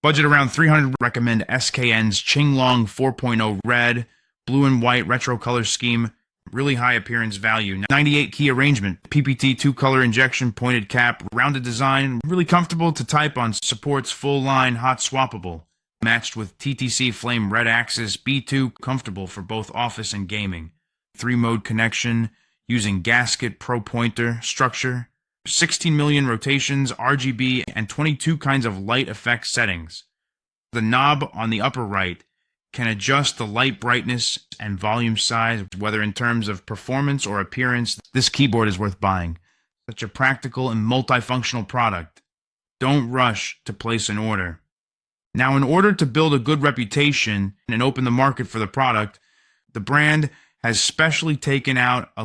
Budget around 300. Recommend SKN's Qinglong 4.0 Red, blue and white retro color scheme. Really high appearance value. 98 key arrangement. PPT 2-color injection, pointed cap, rounded design. Really comfortable to type on. Supports full line hot swappable. Matched with TTC Flame Red Axis B2. Comfortable for both office and gaming. 3-mode connection using gasket pro pointer structure. 16 million rotations, RGB, and 22 kinds of light effect settings. The knob on the upper right can adjust the light brightness and volume size, whether in terms of performance or appearance. This keyboard is worth buying. Such a practical and multifunctional product. Don't rush to place an order. Now, in order to build a good reputation and open the market for the product, the brand has specially taken out a